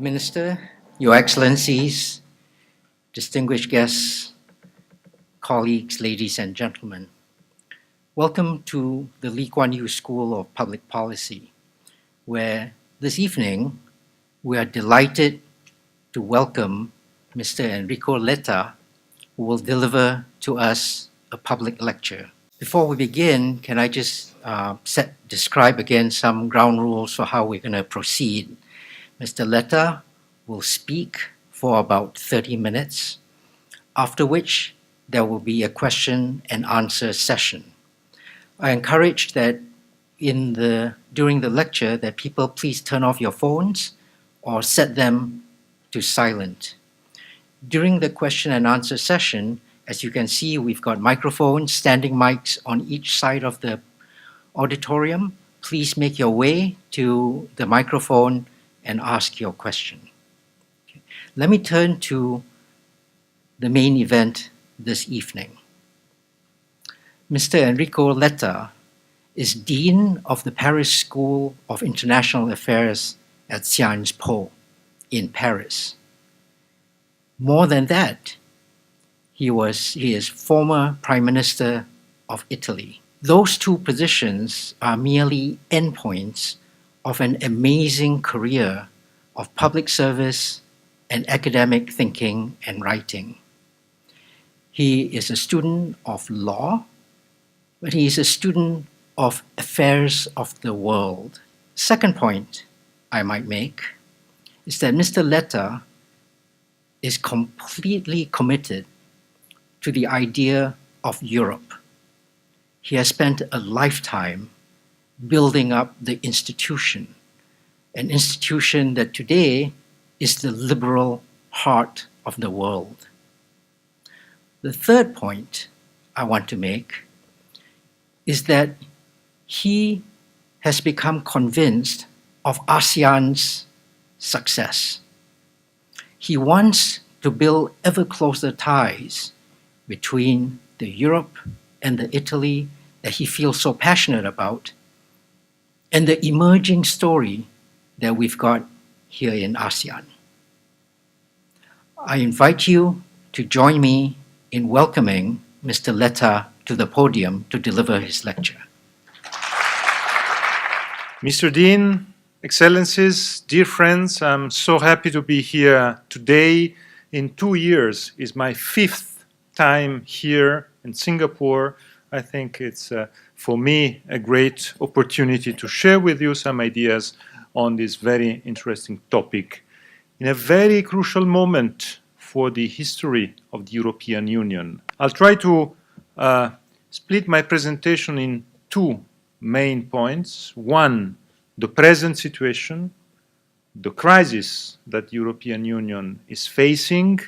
Minister, Your Excellencies, distinguished guests, colleagues, ladies and gentlemen, welcome to the Lee Kuan Yew School of Public Policy, where this evening we are delighted to welcome Mr. Enrico Letta, who will deliver to us a public lecture. Before we begin, can I just describe again some ground rules for how we're going to proceed? Mr. Letta will speak for about 30 minutes, after which there will be a question and answer session. I encourage that during the lecture that people please turn off your phones or set them to silent. During the question and answer session, as you can see, we've got microphones, standing mics on each side of the auditorium. Please make your way to the microphone and ask your question. Okay. Let me turn to the main event this evening. Mr. Enrico Letta is Dean of the Paris School of International Affairs at Sciences Po in Paris. More than that, he is former Prime Minister of Italy. Those two positions are merely endpoints of an amazing career of public service and academic thinking and writing. He is a student of law, but he is a student of affairs of the world. Second point I might make is that Mr. Letta is completely committed to the idea of Europe. He has spent a lifetime building up the institution, an institution that today is the liberal heart of the world. The third point I want to make is that he has become convinced of ASEAN's success. He wants to build ever closer ties between the Europe and the Italy that he feels so passionate about, and the emerging story that we've got here in ASEAN. I invite you to join me in welcoming Mr. Letta to the podium to deliver his lecture. Mr. Dean, Excellencies, dear friends, I'm so happy to be here today. In 2 years is my 5th time here in Singapore. I think it's, for me, a great opportunity to share with you some ideas on this very interesting topic in a very crucial moment for the history of the European Union. I'll try to split my presentation in 2 main points. One, the present situation, the crisis that the European Union is facing,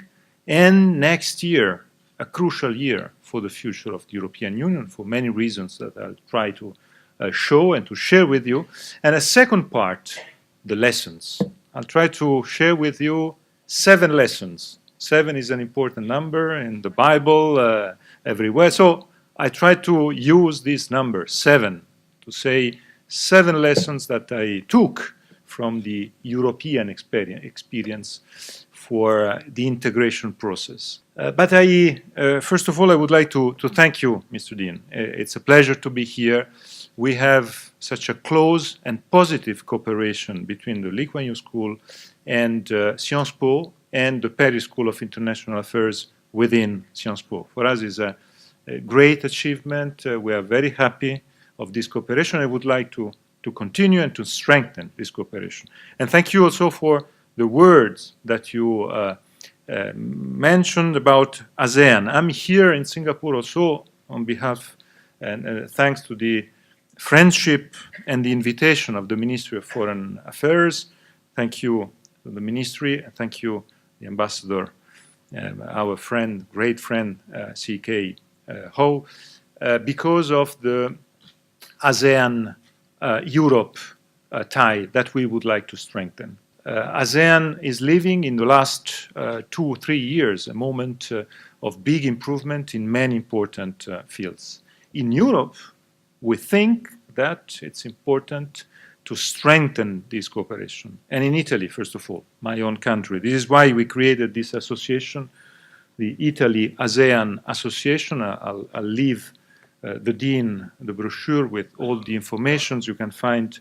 and next year, a crucial year for the future of the European Union for many reasons that I'll try to show and to share with you. And a second part, the lessons. I'll try to share with you 7 lessons. 7 is an important number in the Bible, everywhere. So I try to use this number, 7, to say 7 lessons that I took from the European experience for the integration process. But first of all, I would like to thank you, Mr. Dean. It's a pleasure to be here. We have such a close and positive cooperation between the Lee Kuan Yew School and Sciences Po and the Paris School of International Affairs within Sciences Po. For us, it's a great achievement. We are very happy of this cooperation. I would like to continue and to strengthen this cooperation. And thank you also for the words that you mentioned about ASEAN. I'm here in Singapore also on behalf and thanks to the friendship and the invitation of the Ministry of Foreign Affairs. Thank you to the Ministry, and thank you, the Ambassador, our friend, great friend, C.K. Ho, because of the ASEAN-Europe tie that we would like to strengthen. ASEAN is living in the last 2 or 3 years a moment of big improvement in many important fields. In Europe, we think that it's important to strengthen this cooperation. And in Italy, first of all, my own country. This is why we created this association, the Italy ASEAN Association. I'll leave the Dean the brochure with all the informations you can find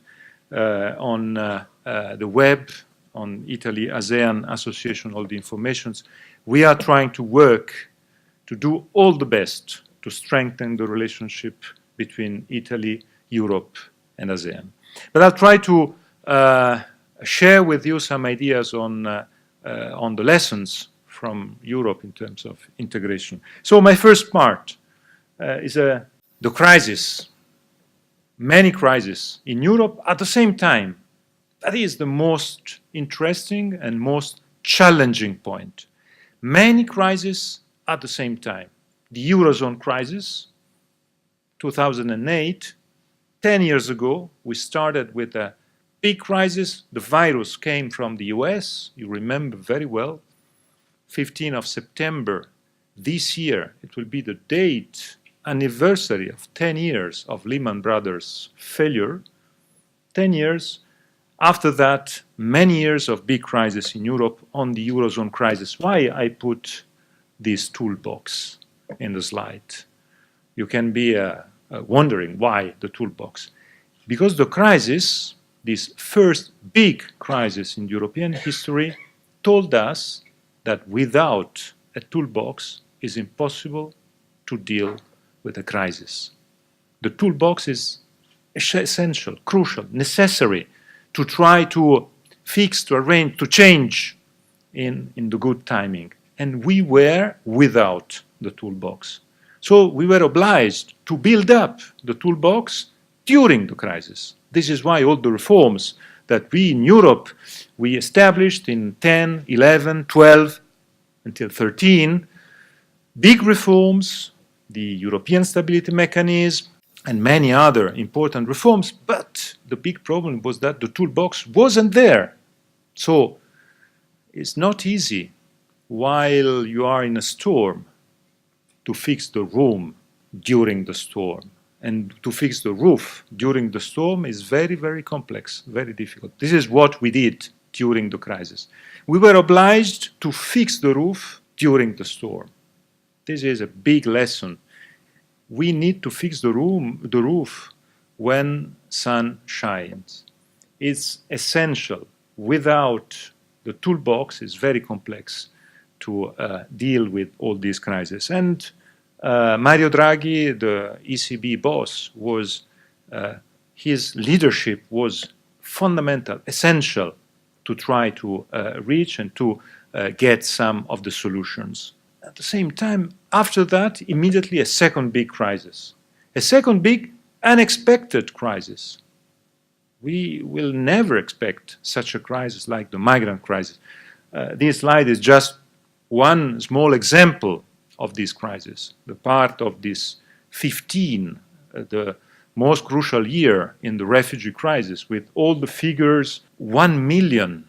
on the web, on Italy ASEAN Association, all the informations. We are trying to work to do all the best to strengthen the relationship between Italy, Europe, and ASEAN. But I'll try to share with you some ideas on the lessons from Europe in terms of integration. So my first part is the crisis, many crises in Europe at the same time. That is the most interesting and most challenging point. Many crises at the same time. The Eurozone crisis, 2008, 10 years ago, we started with a big crisis. The virus came from the US, you remember very well. 15th of September this year, it will be the date, anniversary of 10 years of Lehman Brothers failure. 10 years. After that, many years of big crisis in Europe on the Eurozone crisis. Why I put this toolbox in the slide? You can be wondering why the toolbox. Because the crisis, this first big crisis in European history, told us that without a toolbox it's impossible to deal with a crisis. The toolbox is essential, crucial, necessary to try to fix, to arrange, to change in the good timing. And we were without the toolbox. So we were obliged to build up the toolbox during the crisis. This is why all the reforms that we in Europe, we established in 10, 11, 12, until 13, big reforms, the European Stability Mechanism, and many other important reforms, but the big problem was that the toolbox wasn't there. So it's not easy while you are in a storm to fix the room during the storm. And to fix the roof during the storm is very, very complex, very difficult. This is what we did during the crisis. We were obliged to fix the roof during the storm. This is a big lesson. We need to fix the roof when sun shines. It's essential. Without the toolbox, it's very complex to deal with all these crises. And Mario Draghi, the ECB boss, his leadership was fundamental, essential to try to reach and to get some of the solutions. At the same time, after that, immediately a second big crisis. A second big unexpected crisis. We will never expect such a crisis like the migrant crisis. This slide is just one small example of this crisis, the part of this 15, the most crucial year in the refugee crisis, with all the figures, 1 million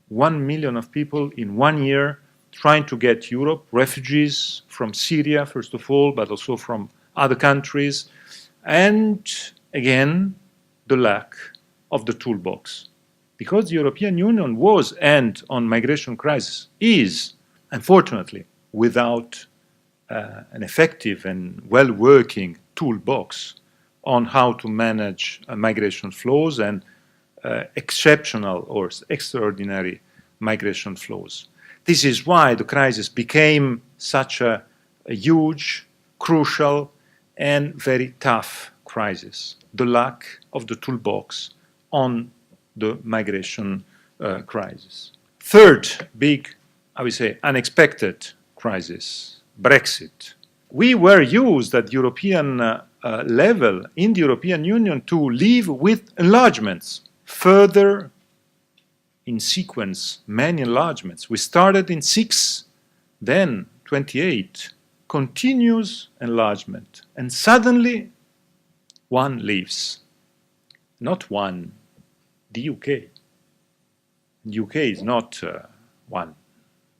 of people in 1 year trying to get Europe, refugees from Syria, first of all, but also from other countries, and again, the lack of the toolbox. Because the European Union was, and on migration crisis, is, unfortunately, without an effective and well-working toolbox on how to manage migration flows and exceptional or extraordinary migration flows. This is why the crisis became such a huge, crucial, and very tough crisis. The lack of the toolbox on the migration crisis. Third big, I would say, unexpected crisis, Brexit. We were used at European level in the European Union to live with enlargements, further in sequence, many enlargements. We started in 6, then 28, continuous enlargement, and suddenly one leaves. Not one, the UK. The UK is not one,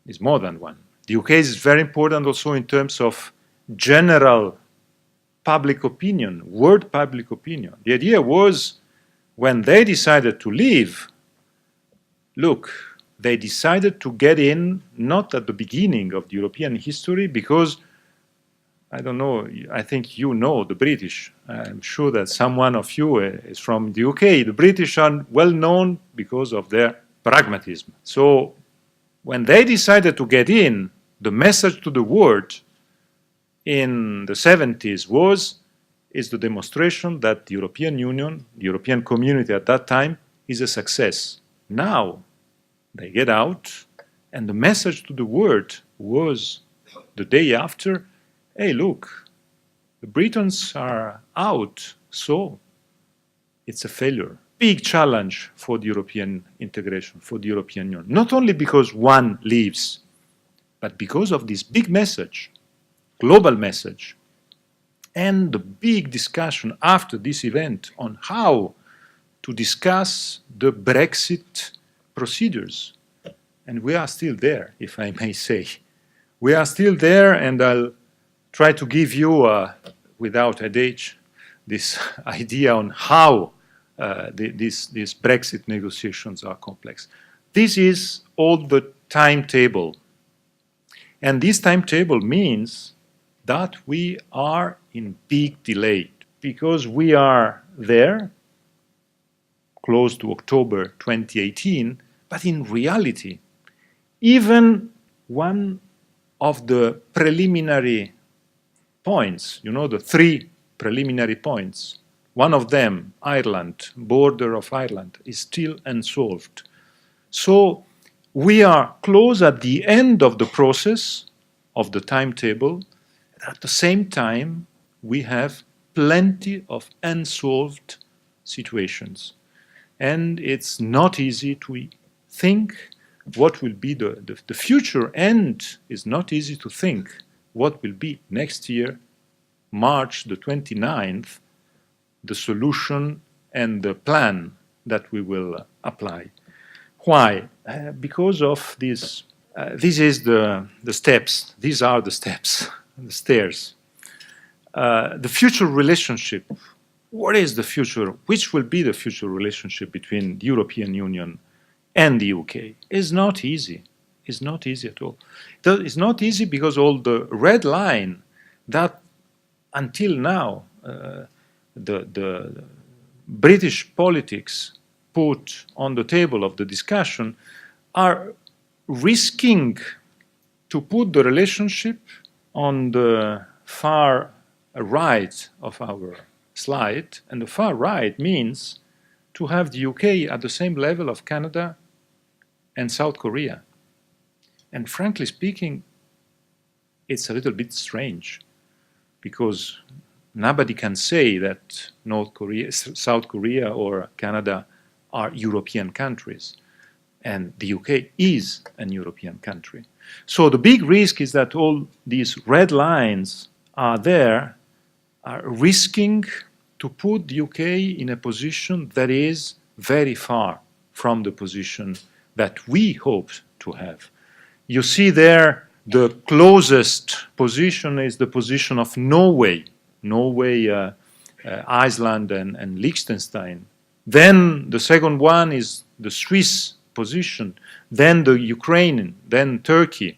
it's more than one. The UK is very important also in terms of general public opinion, world public opinion. The idea was when they decided to leave, look, they decided to get in not at the beginning of the European history because, I don't know, I think you know the British. I'm sure that someone of you is from the UK. The British are well known because of their pragmatism. So when they decided to get in, the message to the world in the 70s is the demonstration that the European Union, the European community at that time, is a success. Now they get out, and the message to the world was the day after, hey, look, the Britons are out, so it's a failure. Big challenge for the European integration, for the European Union. Not only because one leaves, but because of this big message, global message, and the big discussion after this event on how to discuss the Brexit procedures. And we are still there, if I may say. We are still there, and I'll try to give you, without age, this idea on how these Brexit negotiations are complex. This is all the timetable. And this timetable means that we are in big delay because we are there, close to October 2018, but in reality, even one of the preliminary points, you know, the three preliminary points, one of them, Ireland, border of Ireland, is still unsolved. So we are close at the end of the process of the timetable. At the same time, we have plenty of unsolved situations. And it's not easy to think what will be the future, and it's not easy to think what will be next year, March the 29th, the solution and the plan that we will apply. Why? Because of this. This is the steps. These are the steps, the stairs. The future relationship. What is the future? Which will be the future relationship between the European Union and the UK? Is not easy. It's not easy at all. It's not easy because all the red line that until now the British politics put on the table of the discussion are risking to put the relationship on the far right of our slide, and the far right means to have the UK at the same level of Canada and South Korea. And frankly speaking, it's a little bit strange because nobody can say that North Korea, South Korea or Canada are European countries. And the UK is an European country. So the big risk is that all these red lines are there, are risking to put the UK in a position that is very far from the position that we hoped to have. You see there, the closest position is the position of Norway, Iceland, and Liechtenstein. Then the second one is the Swiss position, then the Ukrainian, then Turkey.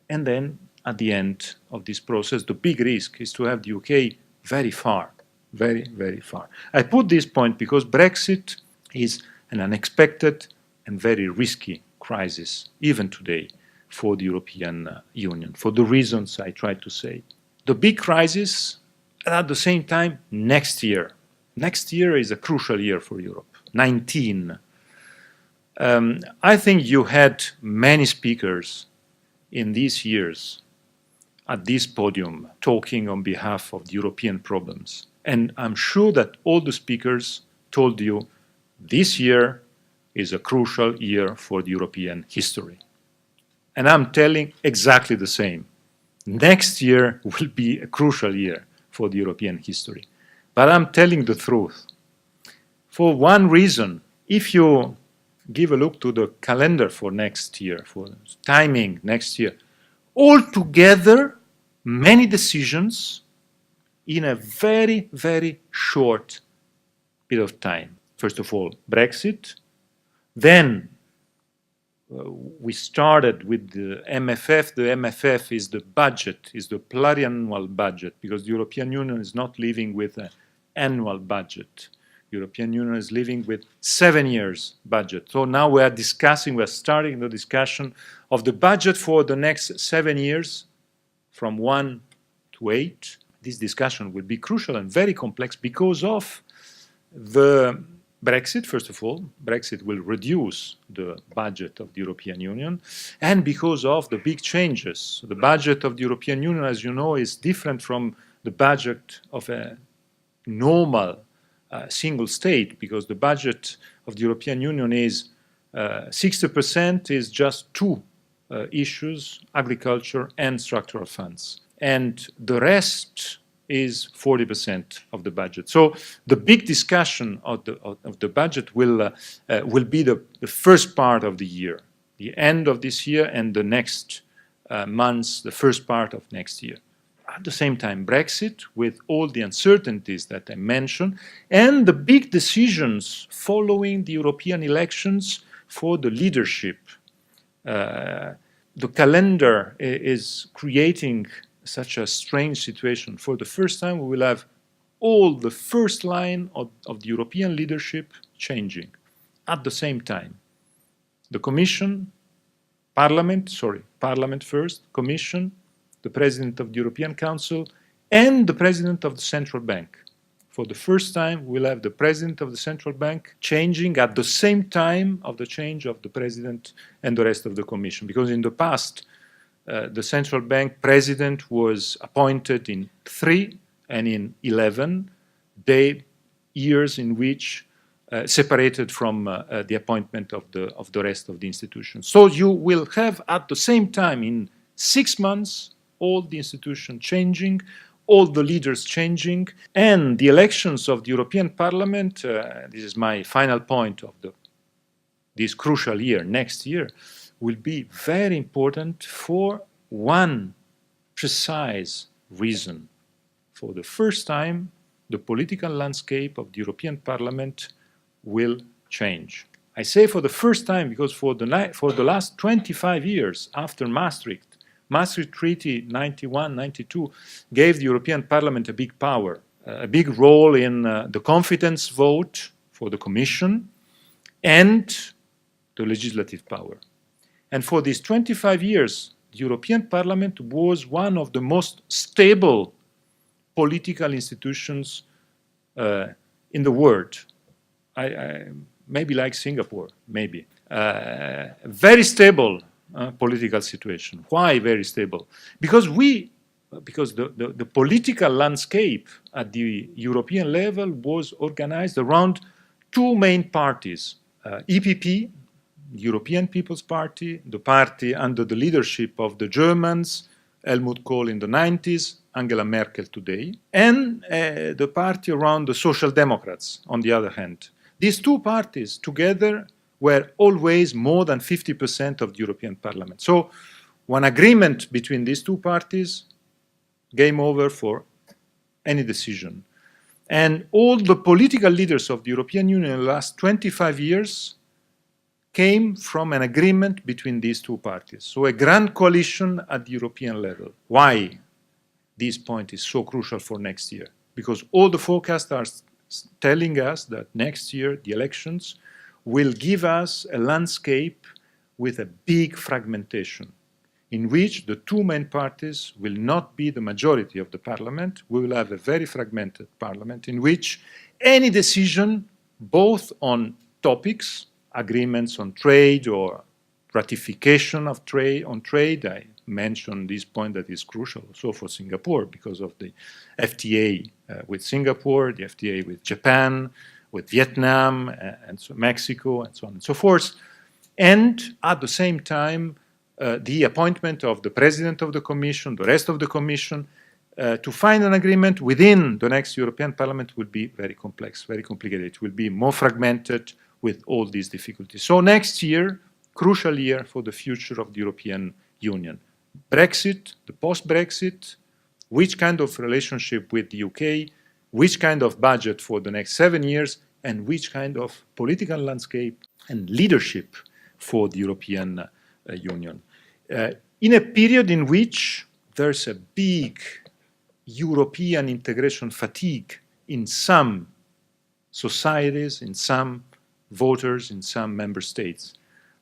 And then at the end of this process, the big risk is to have the UK very far, very, very far. I put this point because Brexit is an unexpected and very risky crisis, even today, for the European Union, for the reasons I tried to say. The big crisis, and at the same time, next year. Next year is a crucial year for Europe, 19. I think you had many speakers in these years at this podium talking on behalf of the European problems. And I'm sure that all the speakers told you this year is a crucial year for the European history. And I'm telling exactly the same. Next year will be a crucial year for the European history. But I'm telling the truth. For one reason, if you give a look to the calendar for next year, for timing next year, altogether, many decisions in a very, very short period of time. first of all, Brexit. Then we started with the MFF. The MFF is the budget, is the pluriannual budget, because the European Union is not living with an annual budget. European Union is living with 7 years budget. So now we are starting the discussion of the budget for the next 7 years, from 1 to 8. This discussion will be crucial and very complex because of the Brexit, first of all. Brexit will reduce the budget of the European Union, and because of the big changes. The budget of the European Union, as you know, is different from the budget of a normal single state, because the budget of the European Union is 60% is just two issues, agriculture and structural funds. And the rest is 40% of the budget. So the big discussion of the budget will be the first part of the year, the end of this year and the next months, the first part of next year. At the same time, Brexit, with all the uncertainties that I mentioned, and the big decisions following the European elections for the leadership. The calendar is creating such a strange situation. For the first time, we will have all the first line of the European leadership changing at the same time. The Commission, Parliament first, Commission, the President of the European Council, and the President of the Central Bank. For the first time, we'll have the President of the Central Bank changing at the same time of the change of the President and the rest of the Commission. Because in the past, the Central Bank President was appointed in 3 and in 11 years in which separated from the appointment of the rest of the institutions. So you will have at the same time in 6 months all the institutions changing, all the leaders changing, and the elections of the European Parliament, this is my final point of this crucial year, next year, will be very important for one precise reason. For the first time, the political landscape of the European Parliament will change. I say for the first time because for the last 25 years after Maastricht Treaty 91-92 gave the European Parliament a big power, a big role in the confidence vote for the Commission and the legislative power. And for these 25 years, the European Parliament was one of the most stable political institutions in the world. Maybe like Singapore, maybe. Very stable political situation. Why very stable? Because the political landscape at the European level was organized around two main parties, EPP, European People's Party, the party under the leadership of the Germans, Helmut Kohl in the 90s, Angela Merkel today, and the party around the Social Democrats, on the other hand. These two parties together were always more than 50% of the European Parliament. So one agreement between these two parties, game over for any decision. And all the political leaders of the European Union in the last 25 years came from an agreement between these two parties. So a grand coalition at the European level. Why this point is so crucial for next year? Because all the forecasts are telling us that next year the elections will give us a landscape with a big fragmentation in which the two main parties will not be the majority of the parliament. We will have a very fragmented parliament in which any decision, both on topics, agreements on trade or ratification of trade on trade, I mentioned this point that is crucial also for Singapore because of the FTA with Singapore, the FTA with Japan, with Vietnam, and so Mexico, and so on and so forth. And at the same time, the appointment of the President of the Commission, the rest of the Commission, to find an agreement within the next European Parliament would be very complex, very complicated. It will be more fragmented with all these difficulties. So next year, crucial year for the future of the European Union. Brexit, the post-Brexit, which kind of relationship with the UK, which kind of budget for the next 7 years, and which kind of political landscape and leadership for the European Union. In a period in which there's a big European integration fatigue in some societies, in some voters, in some member states.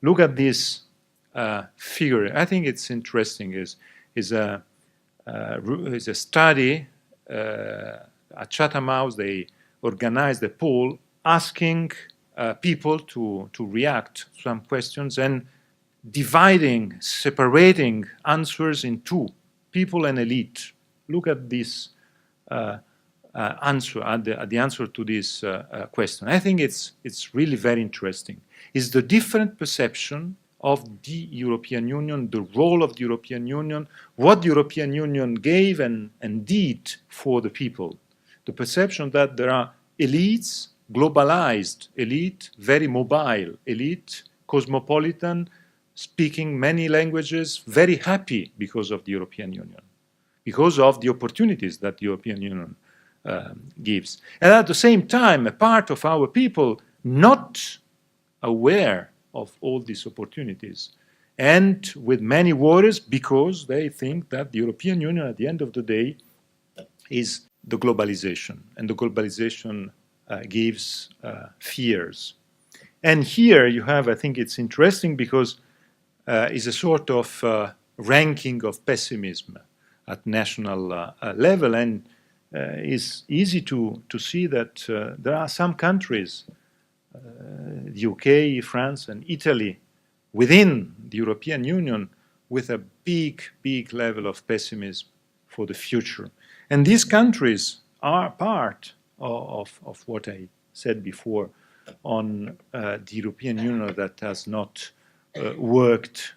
Look at this figure. I think it's interesting. Is a study at Chatham House. They organized a poll asking people to react to some questions and dividing, separating answers in two: people and elite. Look at this answer, at the answer to this question. I think it's really very interesting. It's the different perception of the European Union, the role of the European Union, what the European Union gave and did for the people. The perception that there are elites, globalized elite, very mobile elite, cosmopolitan, speaking many languages, very happy because of the European Union, because of the opportunities that the European Union gives. And at the same time, a part of our people not aware of all these opportunities and with many worries because they think that the European Union at the end of the day is the globalization, and the globalization gives fears. And here you have, I think it's interesting because it's a sort of ranking of pessimism at national level, and it's easy to see that there are some countries, the UK, France, and Italy, within the European Union, with a big level of pessimism for the future. And these countries are part of what I said before on the European Union that has not worked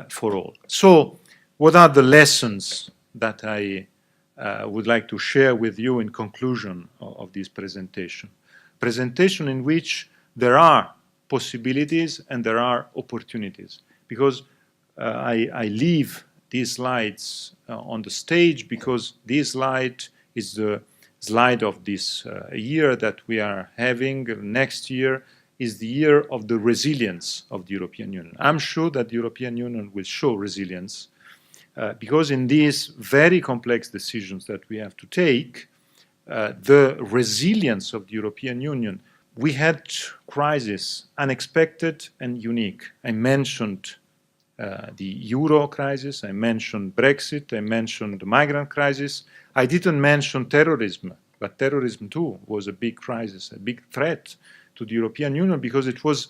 for all. So, what are the lessons that I would like to share with you in conclusion of this presentation? Presentation in which there are possibilities and there are opportunities. Because I leave these slides on the stage because this slide is the slide of this year that we are having. Next year is the year of the resilience of the European Union. I'm sure that the European Union will show resilience because in these very complex decisions that we have to take, the resilience of the European Union, we had crises, unexpected and unique. I mentioned the euro crisis, I mentioned Brexit, I mentioned the migrant crisis. I didn't mention terrorism, but terrorism too was a big crisis, a big threat to the European Union because it was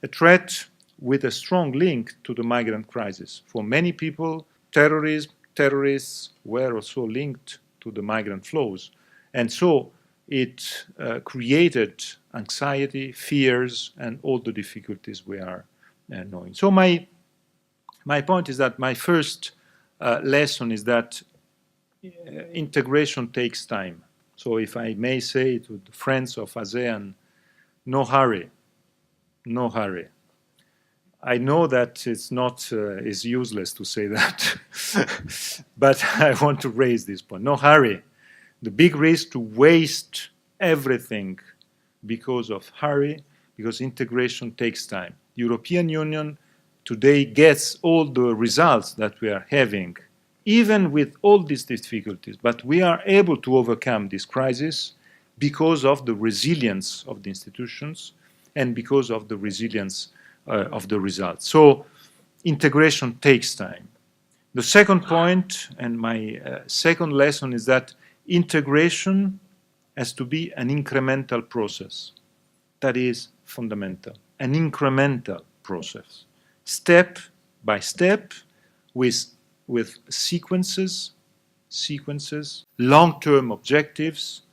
a threat with a strong link to the migrant crisis. For many people, terrorists were also linked to the migrant flows. And so it created anxiety, fears, and all the difficulties we are knowing. So my point is that my first lesson is that integration takes time. So if I may say to the friends of ASEAN, no hurry, no hurry. I know that it's useless to say that, but I want to raise this point. No hurry. The big risk to waste everything because of hurry, because integration takes time. The European Union today gets all the results that we are having, even with all these difficulties, but we are able to overcome this crisis because of the resilience of the institutions and because of the resilience of the results. So integration takes time. The second point, and my second lesson, is that integration has to be an incremental process. That is fundamental, an incremental process. Step by step, with sequences, long-term objectives,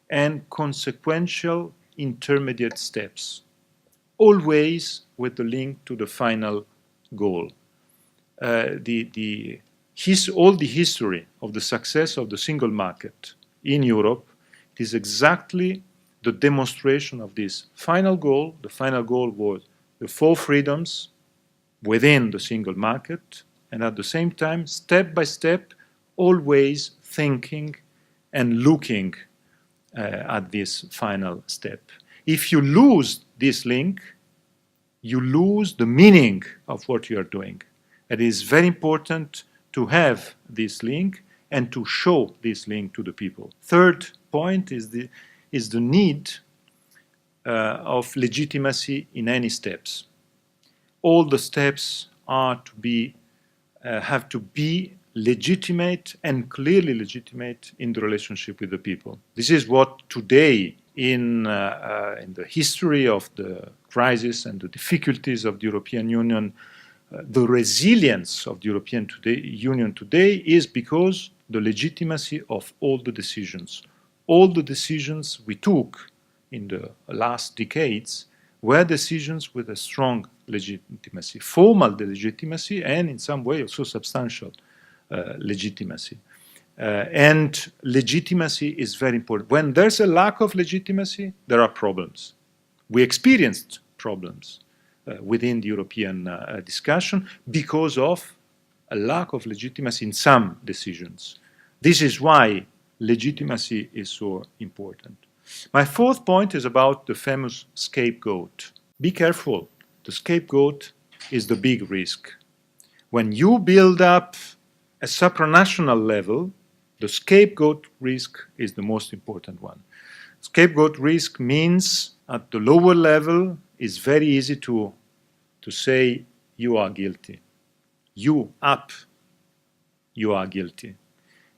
and consequential intermediate steps, always with the link to the final goal. All the history of the success of the single market in Europe is exactly the demonstration of this final goal. The final goal was the 4 freedoms within the single market, and at the same time, step by step, always thinking and looking at this final step. If you lose this link, you lose the meaning of what you are doing. It is very important to have this link and to show this link to the people. Third point is the need of legitimacy in any steps. All the steps are to be have to be legitimate and clearly legitimate in the relationship with the people. This is what today, in the history of the crisis and the difficulties of the European Union, the resilience of the European Union today is because the legitimacy of all the decisions. All the decisions we took in the last decades were decisions with a strong legitimacy, formal legitimacy, and in some way also substantial legitimacy. And legitimacy is very important. When there's a lack of legitimacy, there are problems. We experienced problems within the European discussion because of a lack of legitimacy in some decisions. This is why legitimacy is so important. My fourth point is about the famous scapegoat. Be careful. The scapegoat is the big risk. When you build up a supranational level, the scapegoat risk is the most important one. Scapegoat risk means at the lower level it's very easy to say you are guilty. You are guilty.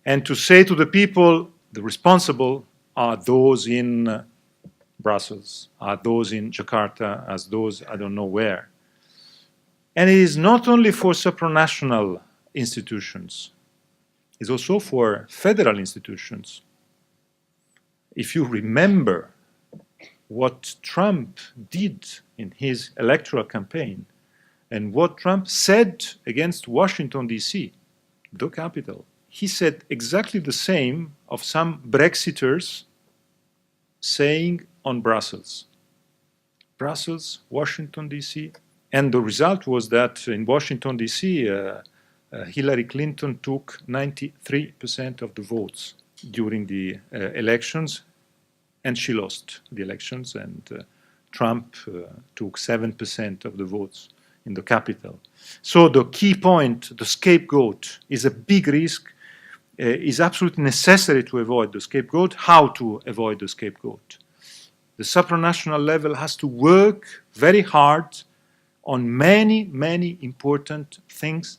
And to say to the people, the responsible are those in Brussels, are those in Jakarta, as those I don't know where. And it is not only for supranational institutions, it's also for federal institutions. If you remember what Trump did in his electoral campaign and what Trump said against Washington, D.C., the capital, he said exactly the same of some Brexiters saying on Brussels. Brussels, Washington, D.C. And the result was that in Washington, D.C., Hillary Clinton took 93% of the votes during the elections, and she lost the elections, and Trump took 7% of the votes in the capital. So the key point, the scapegoat, is a big risk. Is absolutely necessary to avoid the scapegoat. How to avoid the scapegoat? The supranational level has to work very hard on many, many important things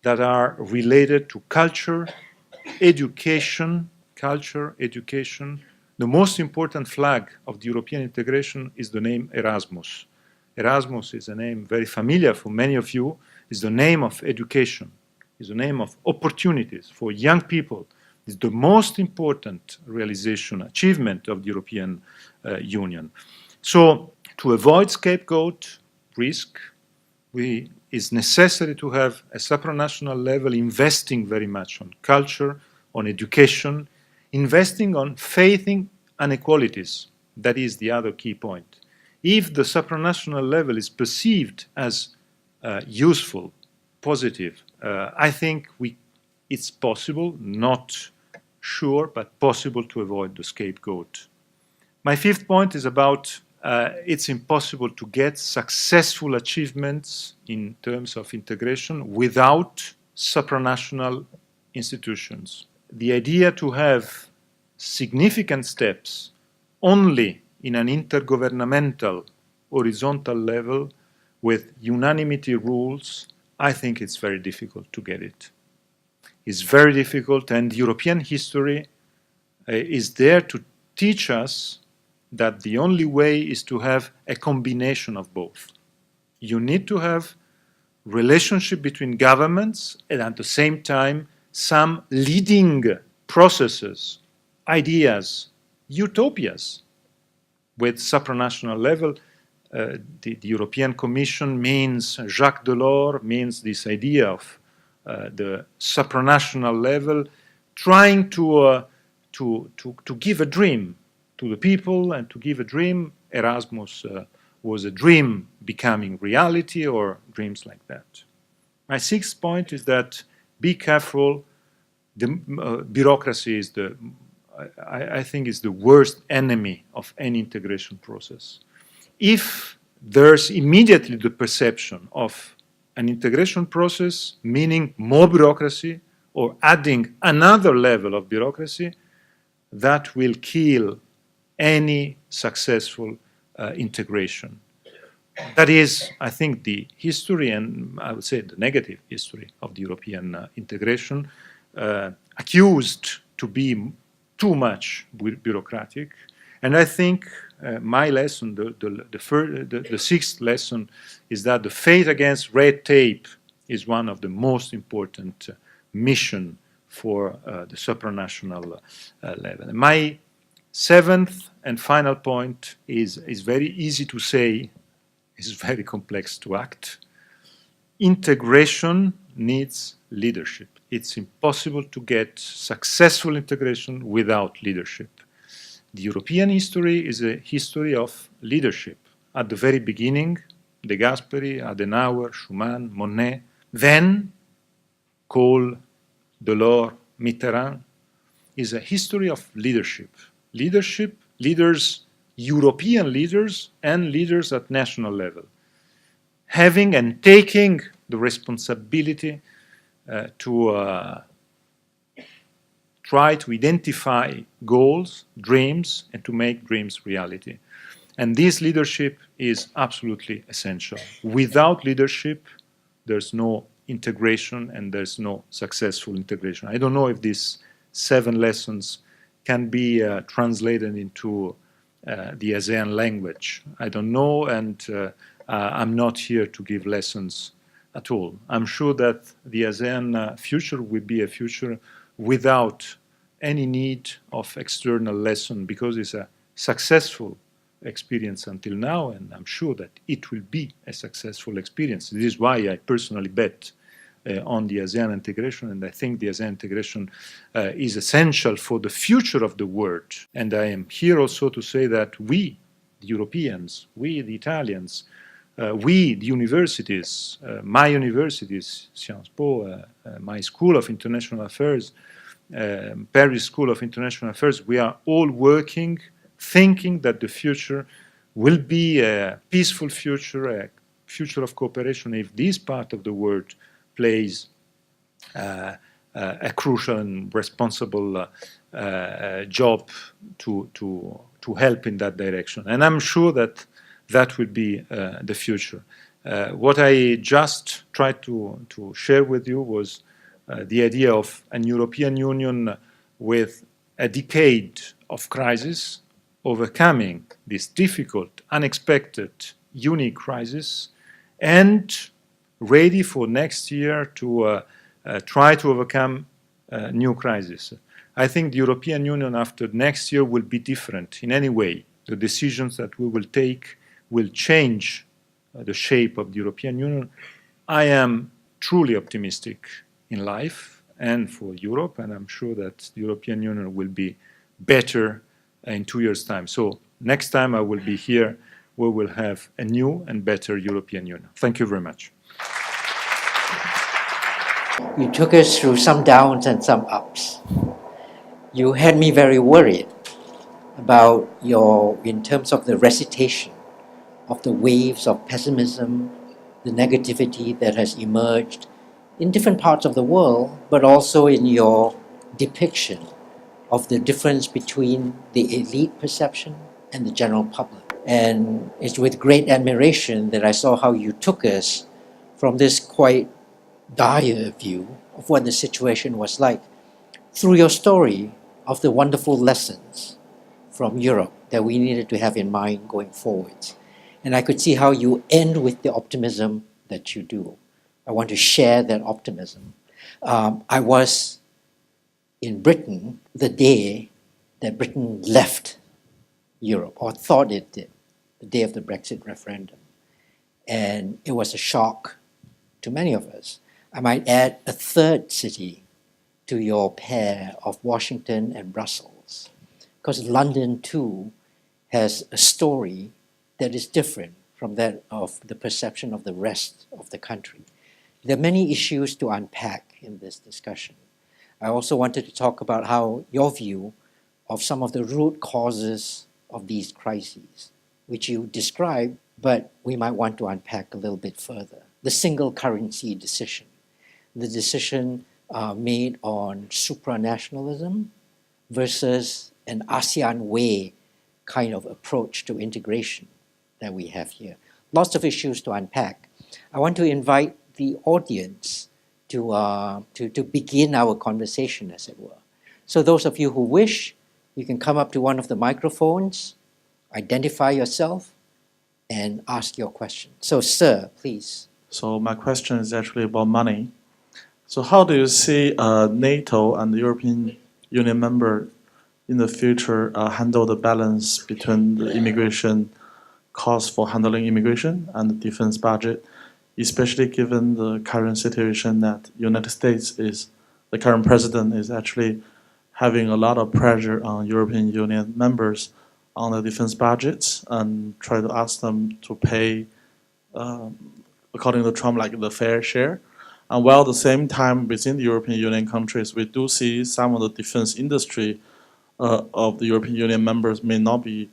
that are related to culture, education. The most important flag of the European integration is the name Erasmus. Erasmus is a name very familiar for many of you. It's the name of education. It's the name of opportunities for young people. It's the most important achievement of the European Union. So to avoid scapegoat risk, it's necessary to have a supranational level investing very much on culture, on education, investing on facing inequalities. That is the other key point. If the supranational level is perceived as useful, positive, I think it's possible, not sure, but possible to avoid the scapegoat. My fifth point is about it's impossible to get successful achievements in terms of integration without supranational institutions. The idea to have significant steps only in an intergovernmental, horizontal level with unanimity rules, I think it's very difficult to get it. It's very difficult, and European history is there to teach us that the only way is to have a combination of both. You need to have relationship between governments and at the same time some leading processes, ideas, utopias with supranational level. The European Commission means Jacques Delors, means this idea of the supranational level, trying to give a dream to the people and to give a dream. Erasmus was a dream becoming reality, or dreams like that. My sixth point is that be careful. The bureaucracy is the I think is the worst enemy of any integration process. If there's immediately the perception of an integration process, meaning more bureaucracy or adding another level of bureaucracy, that will kill any successful integration. That is, I think, the history, and I would say the negative history of the European integration, accused to be too much bureaucratic. And I think my lesson, the sixth lesson, is that the fight against red tape is one of the most important mission for the supranational level. And my seventh and final point is very easy to say, is very complex to act. Integration needs leadership. It's impossible to get successful integration without leadership. The European history is a history of leadership. At the very beginning, De Gasperi, Adenauer, Schuman, Monnet, then Kohl, Delors, Mitterrand, is a history of leadership. Leadership, leaders, European leaders and leaders at national level, having and taking the responsibility to try to identify goals, dreams, and to make dreams reality. And this leadership is absolutely essential. Without leadership, there's no integration and there's no successful integration. I don't know if these 7 lessons can be translated into the ASEAN language. I don't know, and I'm not here to give lessons at all. I'm sure that the ASEAN future will be a future without any need of external lesson, because it's a successful experience until now, and I'm sure that it will be a successful experience. This is why I personally bet on the ASEAN integration, and I think the ASEAN integration is essential for the future of the world. And I am here also to say that we, the Europeans, we, the Italians, we, the universities, my universities, Sciences Po, my School of International Affairs, Paris School of International Affairs, we are all working, thinking that the future will be a peaceful future, a future of cooperation, if this part of the world plays a crucial and responsible job to help in that direction. And I'm sure that that will be the future. What I just tried to share with you was the idea of an European Union with a decade of crisis, overcoming this difficult, unexpected, unique crisis, and ready for next year to try to overcome new crises. I think the European Union after next year will be different in any way. The decisions that we will take will change the shape of the European Union. I am truly optimistic in life and for Europe, and I'm sure that the European Union will be better in 2 years' time. So next time I will be here, we will have a new and better European Union. Thank you very much. You took us through some downs and some ups. You had me very worried about in terms of the recitation of the waves of pessimism, the negativity that has emerged in different parts of the world, but also in your depiction of the difference between the elite perception and the general public. And it's with great admiration that I saw how you took us from this quite dire view of what the situation was like through your story of the wonderful lessons from Europe that we needed to have in mind going forwards. And I could see how you end with the optimism that you do. I want to share that optimism. I was in Britain the day that Britain left Europe, or thought it did, the day of the Brexit referendum. And it was a shock to many of us. I might add a third city to your pair of Washington and Brussels, because London too has a story that is different from that of the perception of the rest of the country. There are many issues to unpack in this discussion. I also wanted to talk about how your view of some of the root causes of these crises, which you described, but we might want to unpack a little bit further. The single currency decision, the decision made on supranationalism versus an ASEAN way kind of approach to integration that we have here. Lots of issues to unpack. I want to invite the audience to begin our conversation, as it were. So those of you who wish, you can come up to one of the microphones, identify yourself, and ask your question. So, sir, please. So my question is actually about money. So how do you see NATO and the European Union member in the future handle the balance between the immigration cost for handling immigration and the defense budget, especially given the current situation that United States the current president is actually having a lot of pressure on European Union members on the defense budgets and try to ask them to pay, according to Trump, like the fair share. And while at the same time within the European Union countries, we do see some of the defense industry of the European Union members may not be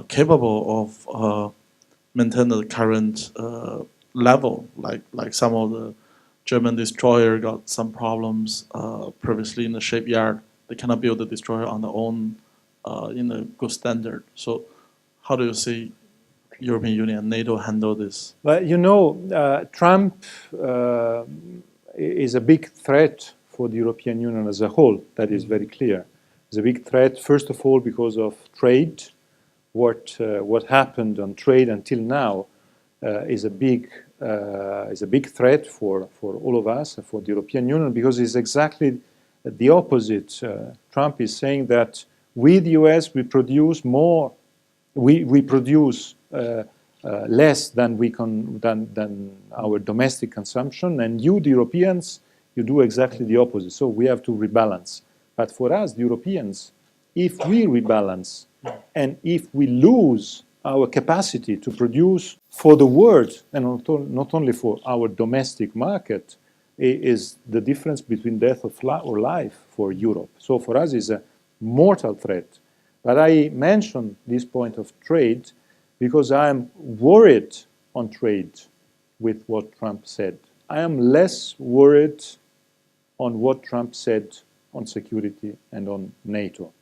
capable of maintaining the current level. Like some of the German destroyer got some problems previously in the shipyard. They cannot build the destroyer on their own in a good standard. So how do you see European Union and NATO handle this? Well, you know, Trump is a big threat for the European Union as a whole. That is very clear. It's a big threat, first of all, because of trade. What happened on trade until now is a big threat for all of us, for the European Union, because it's exactly the opposite. Trump is saying that with the US we produce more, we produce less than our domestic consumption, and you, the Europeans, you do exactly the opposite. So we have to rebalance. But for us, the Europeans, if we rebalance and if we lose our capacity to produce for the world and not only for our domestic market, is the difference between death or life for Europe. So for us, it's a mortal threat. But I mentioned this point of trade because I'm worried on trade with what Trump said. I am less worried on what Trump said on security and on NATO.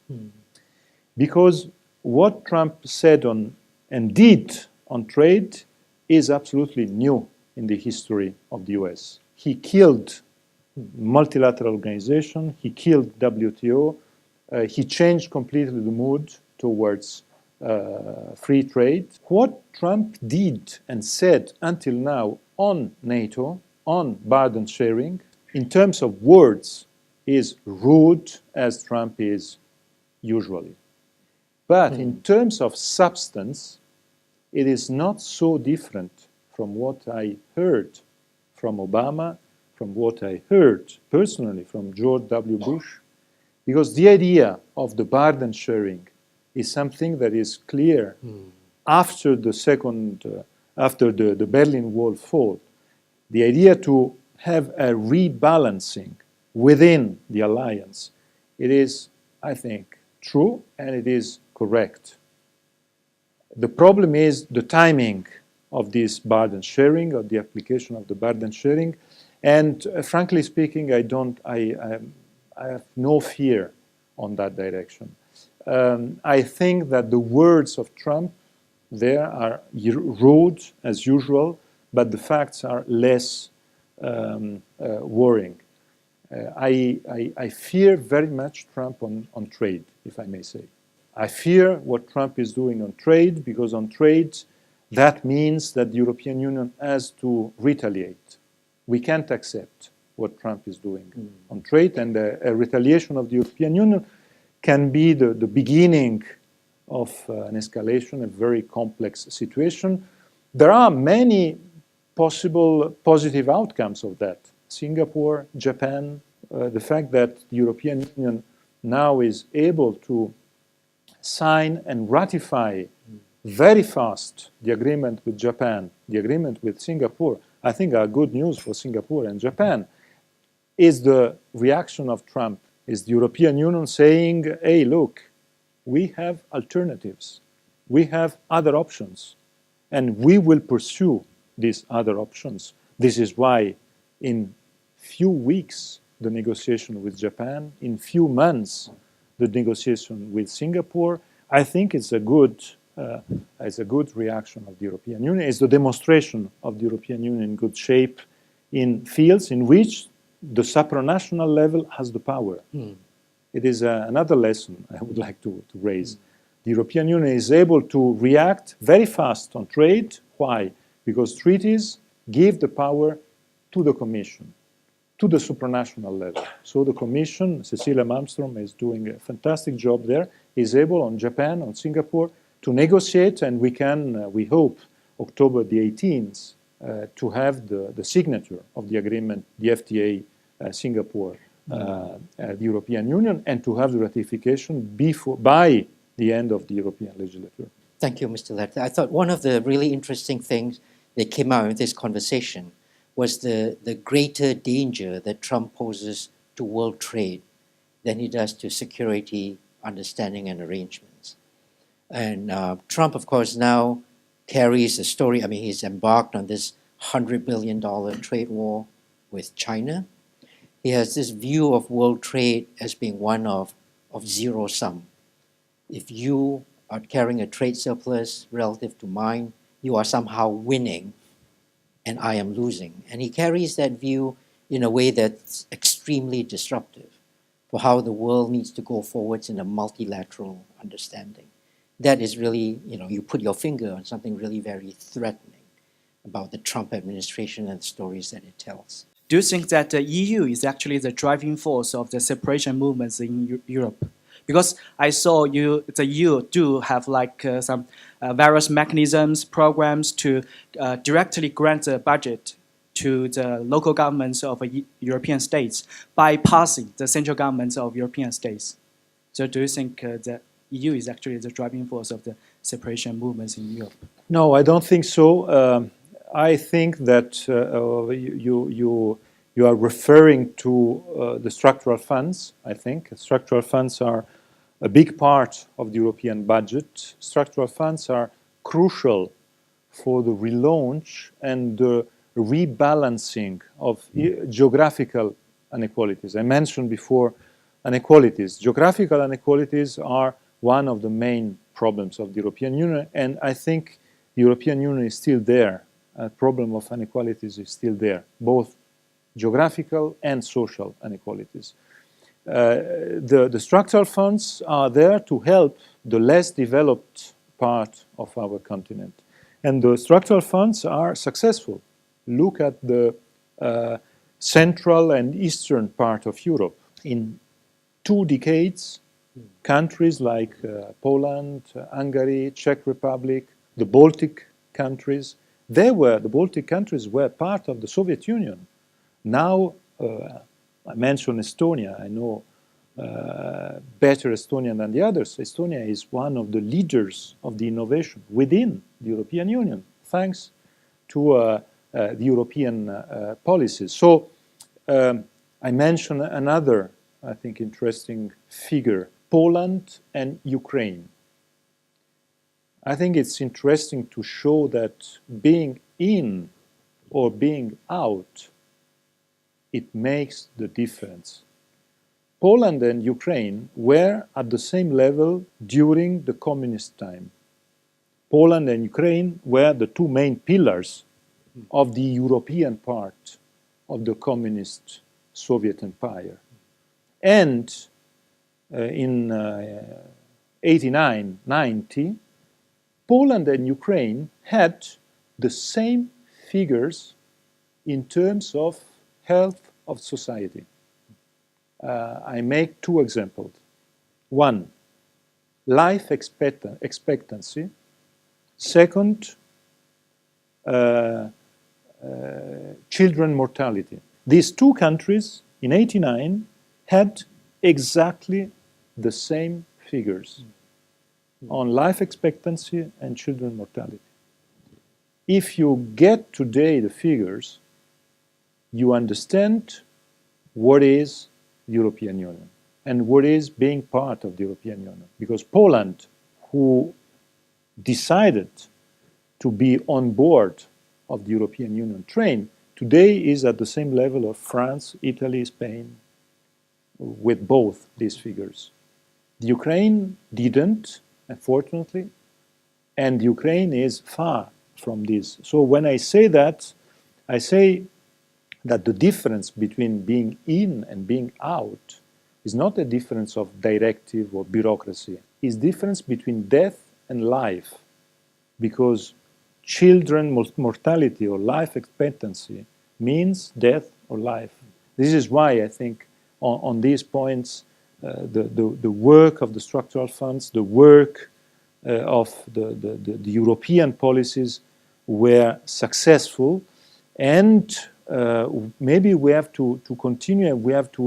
Because what Trump said on and did on trade is absolutely new in the history of the US. He killed multilateral organization, he killed WTO, he changed completely the mood towards free trade. What Trump did and said until now on NATO, on burden sharing, in terms of words, is rude as Trump is usually. But in terms of substance, it is not so different from what I heard from Obama, from what I heard personally from George W. Bush, because the idea of the burden sharing is something that is clear after the Berlin Wall fall. The idea to have a rebalancing within the alliance, it is, I think, true and it is correct. The problem is the timing of this burden sharing, of the application of the burden sharing, and frankly speaking, I have no fear on that direction. I think that the words of Trump there are rude as usual, but the facts are less worrying. I fear very much Trump on trade, if I may say. I fear what Trump is doing on trade, because on trade, that means that the European Union has to retaliate. We can't accept what Trump is doing on trade, and a retaliation of the European Union can be the beginning of an escalation, a very complex situation. There are many possible positive outcomes of that. Singapore, Japan, the fact that the European Union now is able to sign and ratify very fast the agreement with Japan, the agreement with Singapore, I think are good news for Singapore and Japan. Is the reaction of Trump, is the European Union saying, hey, look, we have alternatives. We have other options. And we will pursue these other options. This is why in few weeks, the negotiation with Japan, in few months, the negotiation with Singapore, I think it's a good reaction of the European Union. It's the demonstration of the European Union in good shape in fields in which the supranational level has the power. It is another lesson I would like to raise. The European Union is able to react very fast on trade. Why? Because treaties give the power to the Commission, to the supranational level. So the Commission, Cecilia Malmström is doing a fantastic job there, is able on Japan, on Singapore, to negotiate, and we can, we hope, October the 18th, to have the signature of the agreement, the FTA Singapore, the European Union, and to have the ratification by the end of the European legislature. Thank you, Mr. Letta. I thought one of the really interesting things that came out of this conversation was the greater danger that Trump poses to world trade than he does to security, understanding, and arrangements. And Trump, of course, now carries a story. I mean, he's embarked on this $100 billion trade war with China. He has this view of world trade as being one of zero sum. If you are carrying a trade surplus relative to mine, you are somehow winning and I am losing. And he carries that view in a way that's extremely disruptive for how the world needs to go forwards in a multilateral understanding. That is really, you put your finger on something really very threatening about the Trump administration and the stories that it tells. Do you think that the EU is actually the driving force of the separation movements in Europe? Because I saw the EU do have some various mechanisms, programs to directly grant the budget to the local governments of European states, bypassing the central governments of European states. So do you think the EU is actually the driving force of the separation movements in Europe? No, I don't think so. I think that you are referring to the structural funds, I think. Structural funds are a big part of the European budget. Structural funds are crucial for the relaunch and the rebalancing of geographical inequalities. I mentioned before inequalities. Geographical inequalities are one of the main problems of the European Union, and I think the European Union is still there. The problem of inequalities is still there, both geographical and social inequalities. The structural funds are there to help the less developed part of our continent. And the structural funds are successful. Look at the central and eastern part of Europe. In 2 decades, countries like Poland, Hungary, Czech Republic, the Baltic countries, the Baltic countries were part of the Soviet Union. Now, I mentioned Estonia. I know better Estonian than the others. Estonia is one of the leaders of the innovation within the European Union, thanks to the European policies. So I mentioned another, I think, interesting figure, Poland and Ukraine. I think it's interesting to show that being in or being out, it makes the difference. Poland and Ukraine were at the same level during the communist time. Poland and Ukraine were the 2 main pillars of the European part of the communist Soviet empire. And in 89, 90, Poland and Ukraine had the same figures in terms of health of society. I make 2 examples. 1, life expectancy. Second, children mortality. These 2 countries in 89 had exactly the same figures on life expectancy and children mortality. If you get today the figures, you understand what is the European Union. and what is being part of the European Union. Because Poland, who decided to be on board of the European Union train, today is at the same level of France, Italy, Spain, with both these figures. The Ukraine didn't, unfortunately, and Ukraine is far from this. So when I say that the difference between being in and being out is not a difference of directive or bureaucracy. It's difference between death and life, because children mortality or life expectancy means death or life. This is why I think on these points the work of the structural funds, the work of the European policies were successful, and maybe we have to continue and we have to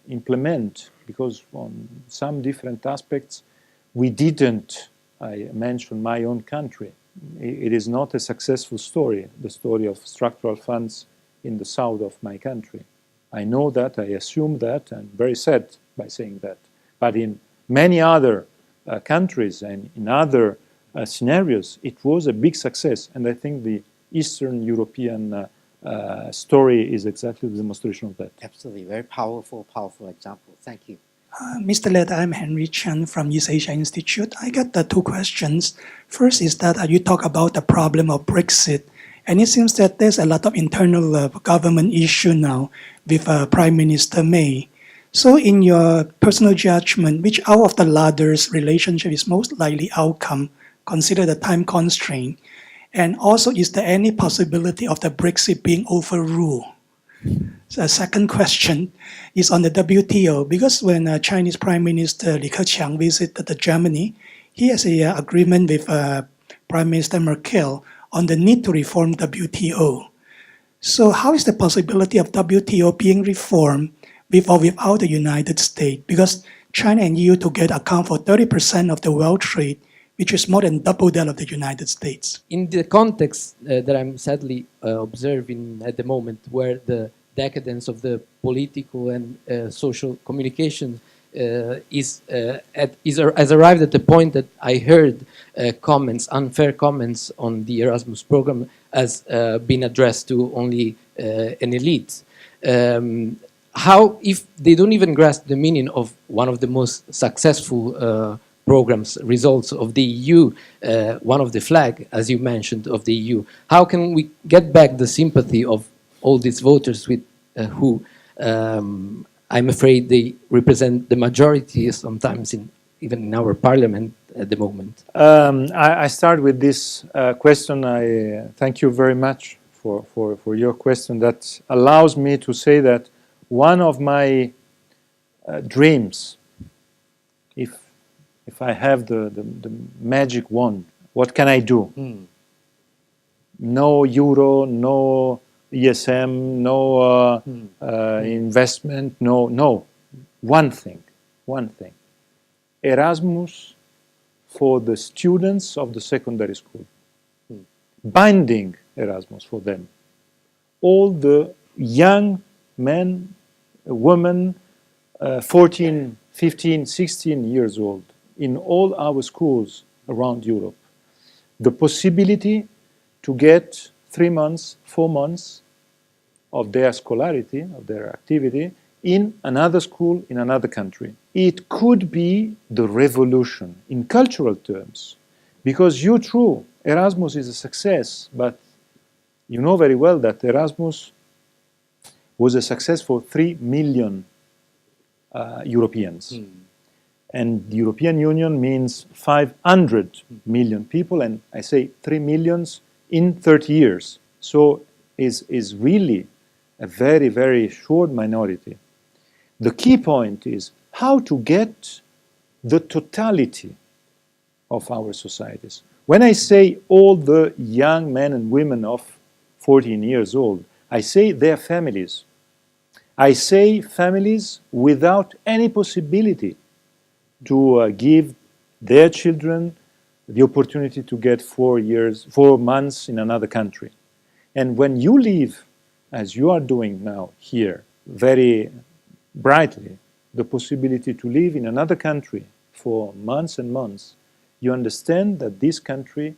implement, because on some different aspects we didn't. I mentioned my own country. It is not a successful story, the story of structural funds in the south of my country. I know that, I assume that, and very sad by saying that. But in many other countries and in other scenarios, it was a big success. And I think the Eastern European story is exactly the demonstration of that. Absolutely, very powerful example. Thank you. Mr. Letta, I'm Henry Chen from East Asia Institute. I got two questions. First is that you talk about the problem of Brexit, and it seems that there's a lot of internal government issue now with Prime Minister May. So in your personal judgment, which out of the latter's relationship is most likely outcome, consider the time constraint? And also, is there any possibility of the Brexit being overruled? So the second question is on the WTO, because when Chinese Prime Minister Li Keqiang visited Germany, he has an agreement with Prime Minister Merkel on the need to reform WTO. So how is the possibility of WTO being reformed with or without the United States? Because China and EU together account for 30% of the world trade, which is more than double that of the United States. In the context that I'm sadly observing at the moment, where the decadence of the political and social communication has arrived at the point that I heard unfair comments on the Erasmus program as being addressed to only an elite. How, if they don't even grasp the meaning of one of the most successful programs, results of the EU, one of the flag, as you mentioned, of the EU, how can we get back the sympathy of all these voters with who I'm afraid they represent the majority sometimes even in our parliament at the moment? I start with this question. I thank you very much for your question. That allows me to say that one of my dreams, if I have the magic wand, what can I do? No euro, no ESM, no investment, no. One thing. Erasmus for the students of the secondary school. Binding Erasmus for them. All the young men, women, 14, 15, 16 years old, in all our schools around Europe, the possibility to get 3 months, 4 months of their scholarity, of their activity, in another school, in another country. It could be the revolution in cultural terms, because you're true, Erasmus is a success, but you know very well that Erasmus was a success for 3 million Europeans. And the European Union means 500 million people, and I say 3 millions in 30 years. So is really a very, very short minority. The key point is how to get the totality of our societies. When I say all the young men and women of 14 years old, I say their families. I say families without any possibility to give their children the opportunity to get 4 months in another country. And when you live, as you are doing now here, very brightly, the possibility to live in another country for months and months, you understand that this country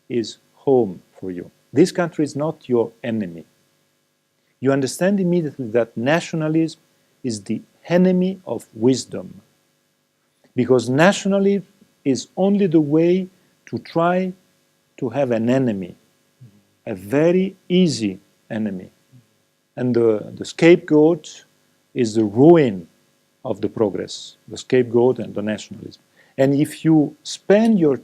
is home for you. This country is not your enemy. You understand immediately that nationalism is the enemy of wisdom, because nationalism is only the way to try to have an enemy, a very easy enemy. And the scapegoat is the ruin of the progress, the scapegoat and the nationalism. And if you spend your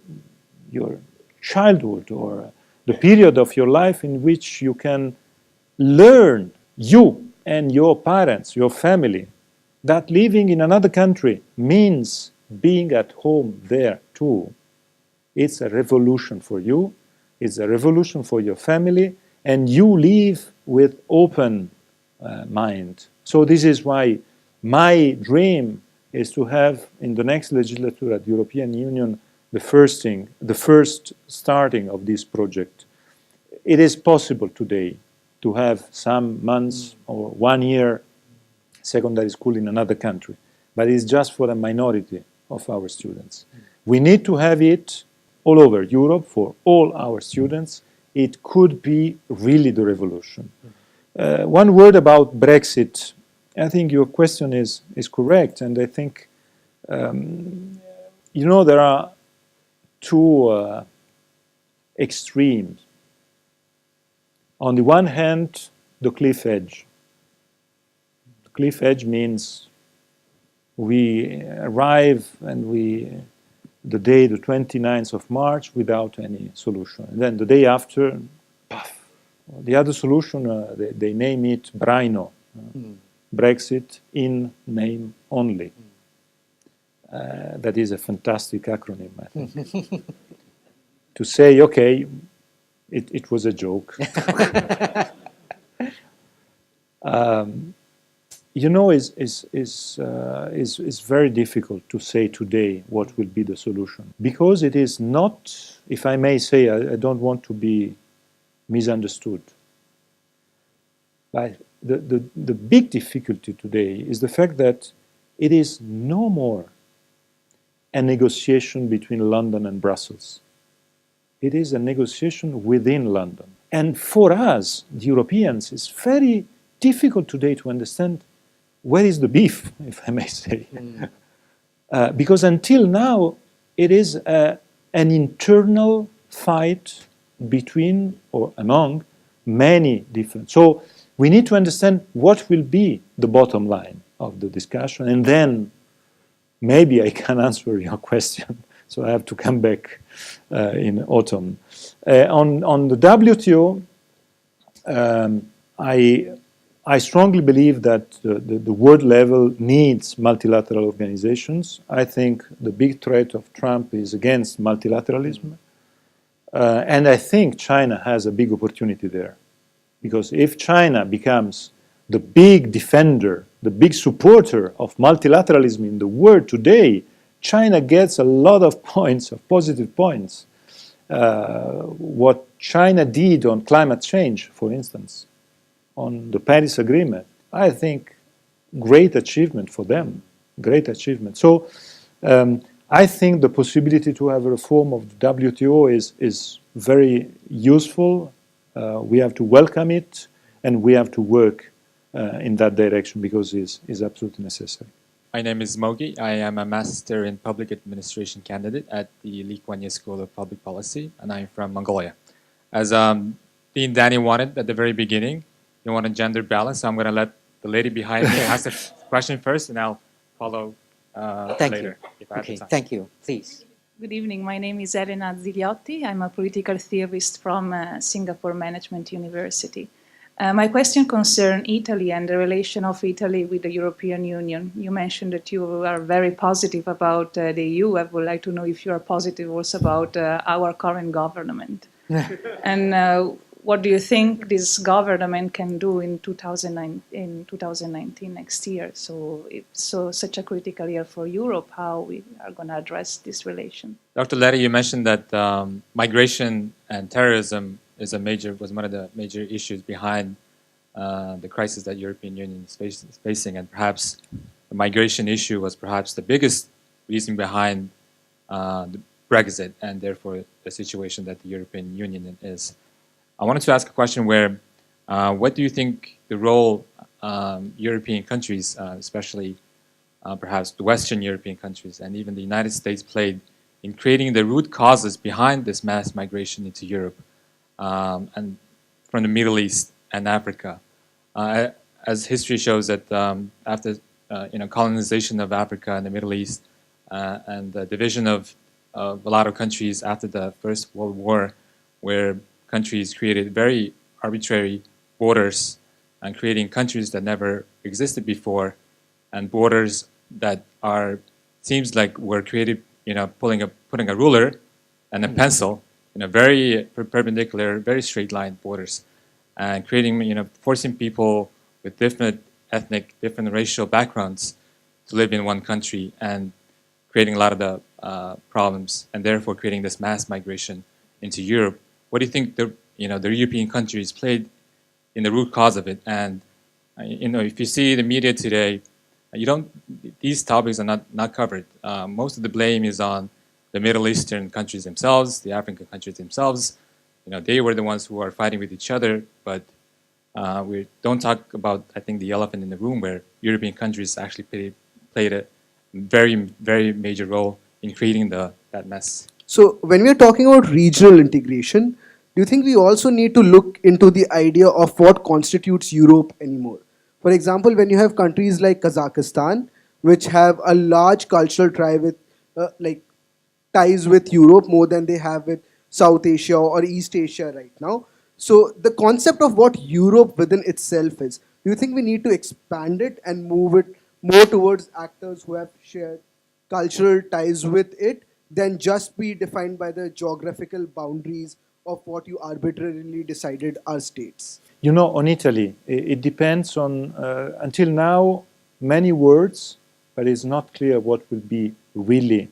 childhood or the period of your life in which you can learn, you and your parents, your family, that living in another country means being at home there too, it's a revolution for you, it's a revolution for your family, and you live with open mind. So this is why my dream is to have in the next legislature at the European Union the first starting of this project. It is possible today to have some months or 1 year secondary school in another country, but it's just for a minority of our students. We need to have it all over Europe for all our students. It could be really the revolution. One word about Brexit. I think your question is correct, and I think there are two extremes. On the one hand, the cliff edge. The cliff edge means we arrive and the day, the 29th of March, without any solution. And then the day after, puff. The other solution, they name it Brino. Brexit in name only. That is a fantastic acronym, I think. To say, okay, it was a joke. It's very difficult to say today what will be the solution, because it is not, if I may say, I don't want to be misunderstood. But the big difficulty today is the fact that it is no more a negotiation between London and Brussels. It is a negotiation within London. And for us, the Europeans, it's very difficult today to understand where is the beef, if I may say. Because until now, it is an internal fight between or among many different. So we need to understand what will be the bottom line of the discussion, and then maybe I can answer your question. So I have to come back in autumn. On the WTO, I strongly believe that the world level needs multilateral organizations. I think the big threat of Trump is against multilateralism. And I think China has a big opportunity there. Because if China becomes the big defender, the big supporter of multilateralism in the world today, China gets a lot of points, of positive points. What China did on climate change, for instance, on the Paris Agreement, I think great achievement for them, great achievement. So I think the possibility to have a reform of the WTO is very useful. We have to welcome it, and we have to work in that direction because it is absolutely necessary. My name is Mogi. I am a Master in Public Administration candidate at the Lee Kuan Yew School of Public Policy, and I'm from Mongolia. As Dean Danny wanted at the very beginning, you want a gender balance, so I'm going to let the lady behind me ask the question first, and I'll follow later. If I have the time. Thank you. Please. Good evening. My name is Elena Zigliotti. I'm a political theorist from Singapore Management University. My question concerns Italy and the relation of Italy with the European Union. You mentioned that you are very positive about the EU. I would like to know if you are positive also about our current government. And what do you think this government can do in 2019, next year? So it's such a critical year for Europe, how we are going to address this relation. Dr. Letta, you mentioned that migration and terrorism was one of the major issues behind the crisis that European Union is facing, and perhaps the migration issue was perhaps the biggest reason behind the Brexit and therefore the situation that the European Union is. I wanted to ask a question where, what do you think the role European countries, especially perhaps the Western European countries and even the United States played in creating the root causes behind this mass migration into Europe and from the Middle East and Africa? As history shows that after colonization of Africa and the Middle East and the division of a lot of countries after the First World War, where countries created very arbitrary borders and creating countries that never existed before, and borders that seems like were created, putting a ruler and a pencil in a very perpendicular, very straight line borders, and creating, forcing people with different ethnic, different racial backgrounds to live in one country and creating a lot of the problems, and therefore creating this mass migration into Europe. What do you think the European countries played in the root cause of it? And if you see the media today, these topics are not covered. Most of the blame is on the Middle Eastern countries themselves, the African countries themselves. They were the ones who are fighting with each other, but we don't talk about, I think, the elephant in the room, where European countries actually played a very, very major role in creating that mess. So when we are talking about regional integration, do you think we also need to look into the idea of what constitutes Europe anymore? For example, when you have countries like Kazakhstan, which have a large cultural tie with, ties with Europe more than they have with South Asia or East Asia right now. So the concept of what Europe within itself is, do you think we need to expand it and move it more towards actors who have shared cultural ties with it than just be defined by the geographical boundaries of what you arbitrarily decided are states? On Italy, it depends on, until now, many words, but it's not clear what will be really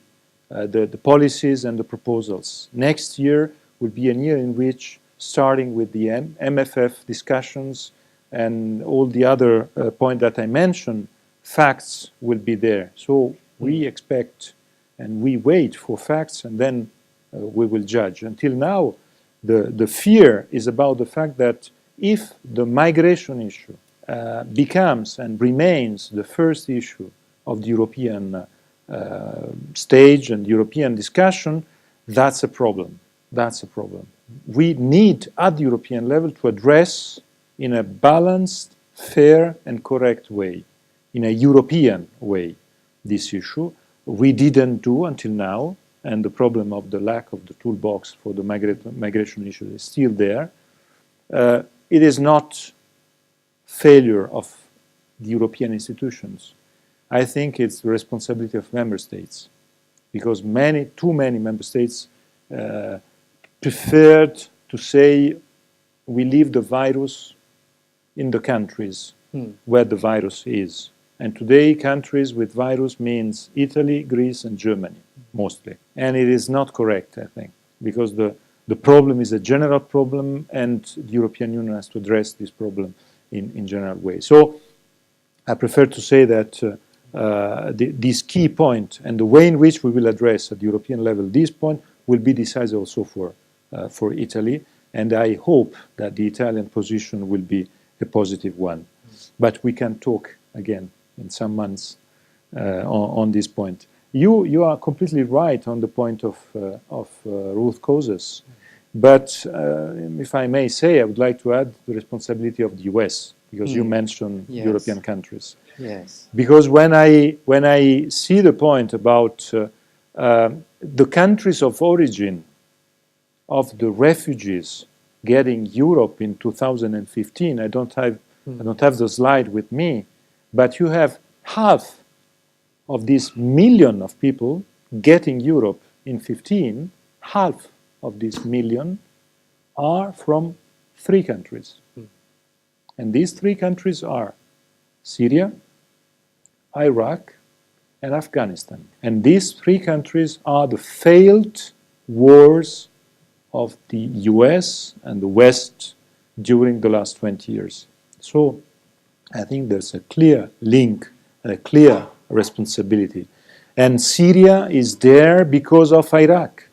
the policies and the proposals. Next year will be a year in which, starting with the MFF discussions and all the other points that I mentioned, facts will be there. So we expect and we wait for facts, and then we will judge. Until now, the fear is about the fact that if the migration issue becomes and remains the first issue of the European stage and European discussion, that's a problem. That's a problem. We need, at the European level, to address in a balanced, fair, and correct way, in a European way, this issue. We didn't do until now, and the problem of the lack of the toolbox for the migration issue is still there. It is not failure of the European institutions. I think it's the responsibility of member states, because too many member states preferred to say we leave the virus in the countries where the virus is. And today, countries with virus means Italy, Greece, and Germany, mostly. And it is not correct, I think, because the problem is a general problem, and the European Union has to address this problem in general way. So I prefer to say that this key point and the way in which we will address at the European level this point will be decisive also for Italy. And I hope that the Italian position will be a positive one. But we can talk again in some months on this point. You are completely right on the point of root causes. But if I may say, I would like to add the responsibility of the US, because you mentioned European countries. Yes. Because when I see the point about the countries of origin of the refugees getting Europe in 2015, I don't have the slide with me, but you have half of this million of people getting Europe in 15, half of this million are from 3 countries. And these 3 countries are Syria, Iraq, and Afghanistan. And these 3 countries are the failed wars of the US and the West during the last 20 years. So I think there's a clear link a clear responsibility. And Syria is there because of Iraq.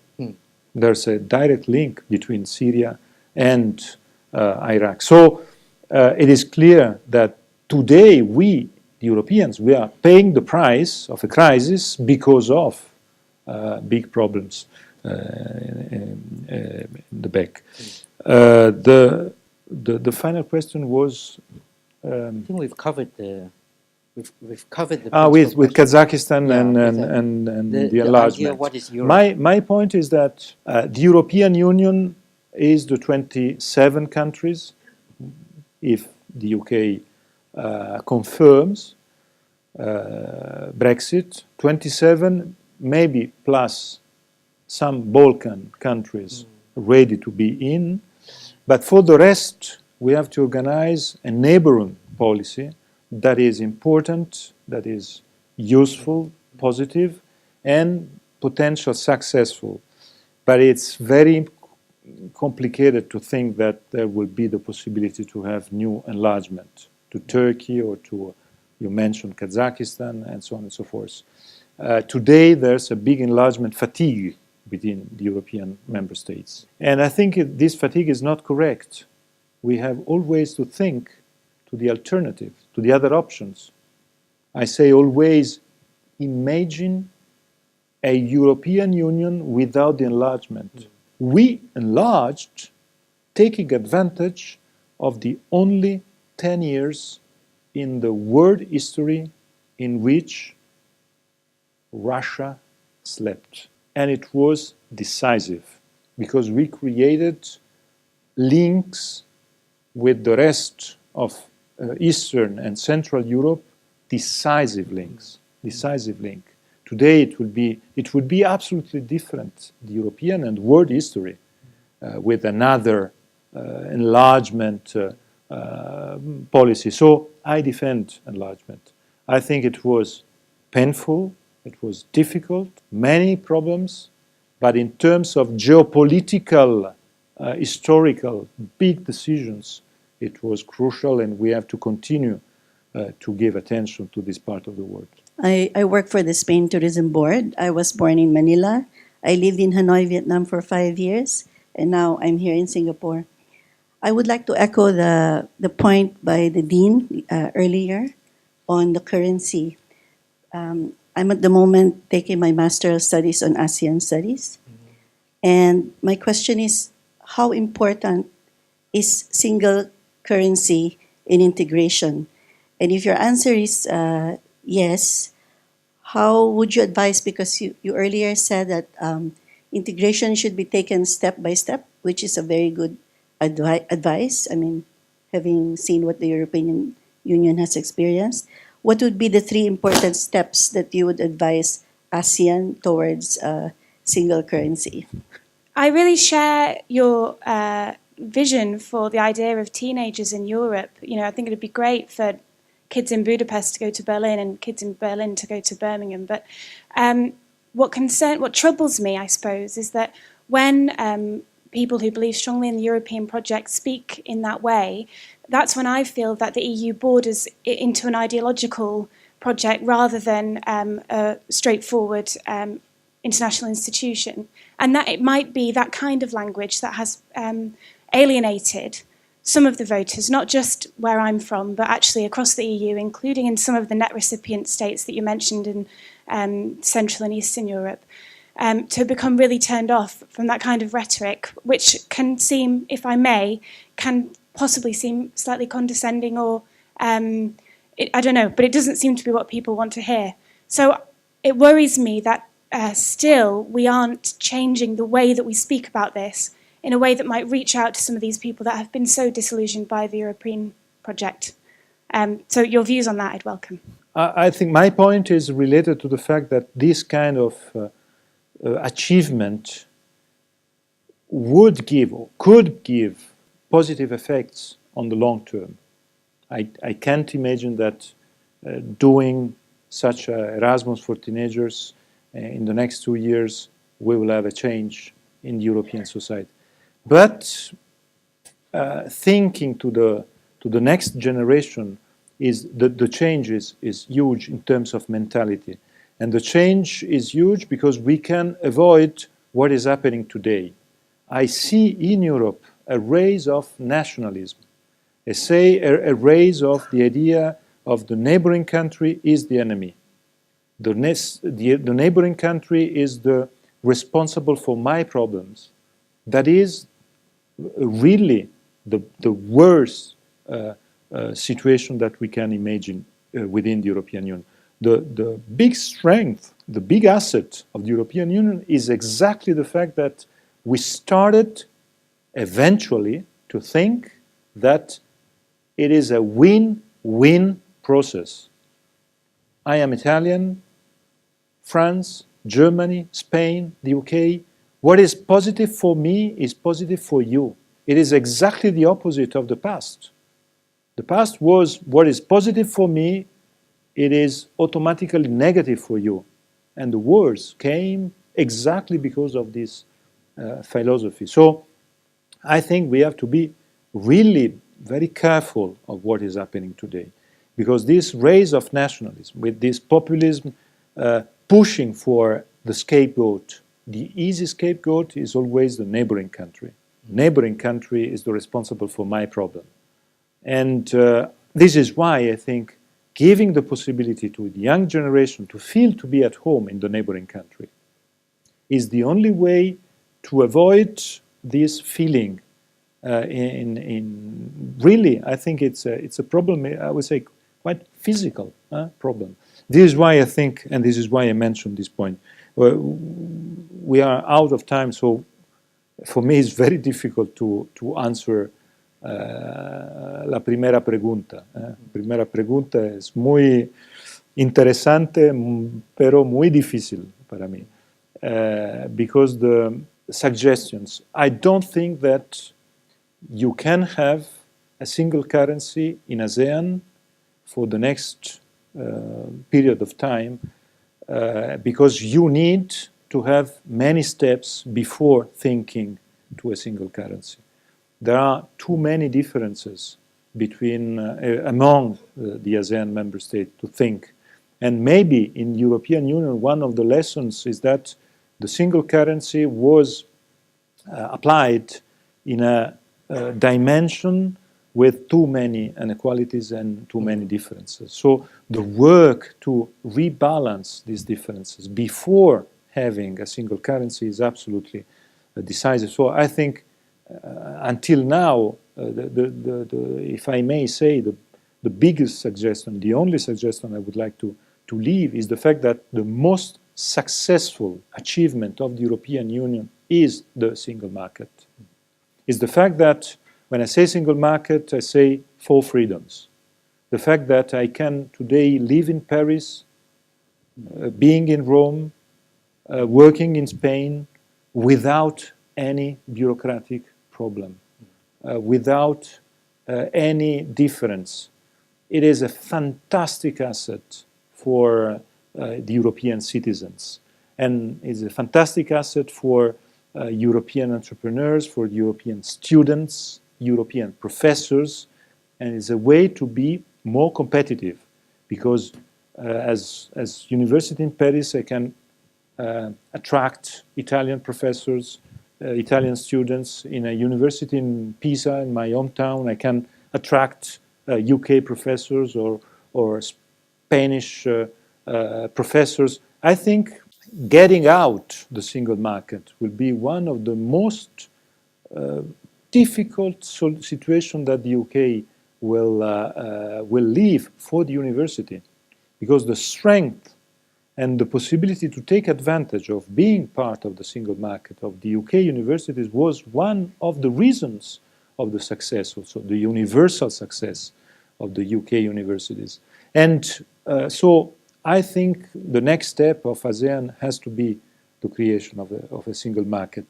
There's a direct link between Syria and Iraq. So it is clear that today we, Europeans, we are paying the price of a crisis because of big problems in the back. The final question was. I think we've covered the. We've covered the. With Kazakhstan and the enlargement. Idea, what is Europe? My point is that the European Union is the 27 countries. If the UK confirms Brexit, 27, maybe plus some Balkan countries ready to be in. But for the rest, we have to organize a neighboring policy that is important, that is useful, positive, and potential successful. But it's very complicated to think that there will be the possibility to have new enlargement to Turkey or to, you mentioned Kazakhstan, and so on and so forth. Today, there's a big enlargement fatigue within the European member states. And I think this fatigue is not correct. We have always to think to the alternative, to the other options. I say always imagine a European Union without the enlargement. We enlarged taking advantage of the only 10 years in the world history in which Russia slept. And it was decisive because we created links with the rest of Eastern and Central Europe, decisive links, decisive link. Today it would be absolutely different, the European and world history, with another enlargement policy. So I defend enlargement. I think it was painful, it was difficult, many problems, but in terms of geopolitical, historical, big decisions, it was crucial, and we have to continue to give attention to this part of the world. I work for the Spain Tourism Board. I was born in Manila. I lived in Hanoi, Vietnam for 5 years, and now I'm here in Singapore. I would like to echo the point by the Dean earlier on the currency. I'm at the moment taking my Master of Studies on ASEAN Studies. And my question is, how important is single currency in integration? And if your answer is yes, how would you advise? Because you earlier said that integration should be taken step by step, which is a very good advice. I mean, having seen what the European Union has experienced, what would be the 3 important steps that you would advise ASEAN towards single currency? I really share your vision for the idea of teenagers in Europe. You know, I think it would be great for kids in Budapest to go to Berlin and kids in Berlin to go to Birmingham. But what troubles me, I suppose, is that when people who believe strongly in the European project speak in that way, that's when I feel that the EU borders into an ideological project rather than a straightforward international institution. And that it might be that kind of language that has alienated some of the voters, not just where I'm from, but actually across the EU, including in some of the net recipient states that you mentioned in Central and Eastern Europe, to become really turned off from that kind of rhetoric, which can seem, if I may, can possibly seem slightly condescending or, I don't know, but it doesn't seem to be what people want to hear. So it worries me that still we aren't changing the way that we speak about this in a way that might reach out to some of these people that have been so disillusioned by the European project. So your views on that I'd welcome. I think my point is related to the fact that this kind of achievement would give or could give positive effects on the long term. I can't imagine that doing such Erasmus for teenagers in the next 2 years we will have a change in the European society. But thinking to the next generation, is the change is huge in terms of mentality. And the change is huge because we can avoid what is happening today. I see in Europe a rise of nationalism, a rise of the idea of the neighboring country is the enemy. The neighboring country is the responsible for my problems. That is really the worst situation that we can imagine within the European Union. The big strength, the big asset of the European Union is exactly the fact that we started eventually to think that it is a win-win process. I am Italian, France, Germany, Spain, the UK. What is positive for me is positive for you. It is exactly the opposite of the past. The past was what is positive for me, it is automatically negative for you. And the wars came exactly because of this philosophy. So I think we have to be really very careful of what is happening today. Because this rise of nationalism, with this populism pushing for the scapegoat, the easy scapegoat is always the neighboring country. Neighboring country is the responsible for my problem. And this is why I think giving the possibility to the young generation to feel to be at home in the neighboring country is the only way to avoid this feeling. Really, I think it's a problem, I would say, quite physical problem. This is why I think, and this is why I mentioned this point, we are out of time, so for me it's very difficult to answer la primera pregunta. Primera pregunta es muy interesante, pero muy difícil para mí. Because the suggestions, I don't think that you can have a single currency in ASEAN for the next period of time because you need to have many steps before thinking to a single currency. There are too many differences between among the ASEAN member states to think. And maybe in the European Union, one of the lessons is that the single currency was applied in a dimension with too many inequalities and too many differences. So the work to rebalance these differences before having a single currency is absolutely decisive. So I think until now, if I may say, the biggest suggestion, the only suggestion I would like to leave is the fact that the most successful achievement of the European Union is the single market. Is the fact that when I say single market, I say 4 freedoms. The fact that I can today live in Paris, being in Rome, working in Spain, without any bureaucratic problem, without any difference. It is a fantastic asset for the European citizens. And it's a fantastic asset for European entrepreneurs, for European students, European professors, and it's a way to be more competitive because as university in Paris, I can attract Italian professors, Italian students. In a university in Pisa, in my hometown, I can attract UK professors or Spanish professors. I think getting out the single market will be one of the most difficult situation that the UK will leave for the university, because the strength and the possibility to take advantage of being part of the single market of the UK universities was one of the reasons of the success, also the universal success of the UK universities. And so I think the next step of ASEAN has to be the creation of a single market.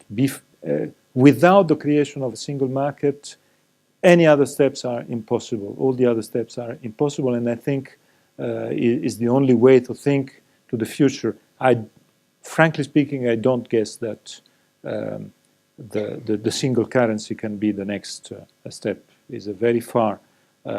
Without the creation of a single market, any other steps are impossible. All the other steps are impossible, and I think is the only way to think to the future. Frankly speaking, I don't guess that the single currency can be the next step. It's a very far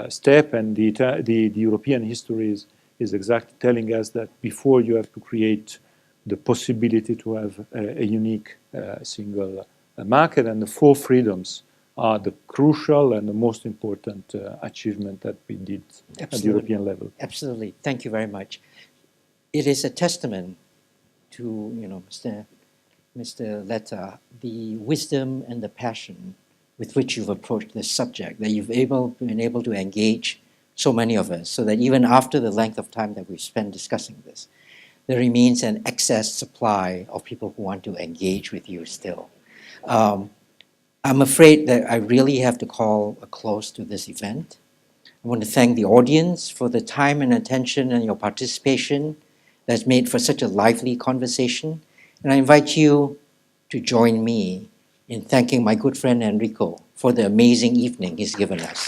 step, and the European history is exactly telling us that before you have to create the possibility to have a unique single market, and the four freedoms are the crucial and the most important achievement that we did at the European level. Absolutely. Thank you very much. It is a testament to, Mr. Letta, the wisdom and the passion with which you've approached this subject, that you've been able to engage so many of us, so that even after the length of time that we've spent discussing this, there remains an excess supply of people who want to engage with you still. I'm afraid that I really have to call a close to this event. I want to thank the audience for the time and attention and your participation that's made for such a lively conversation. And I invite you to join me in thanking my good friend Enrico for the amazing evening he's given us.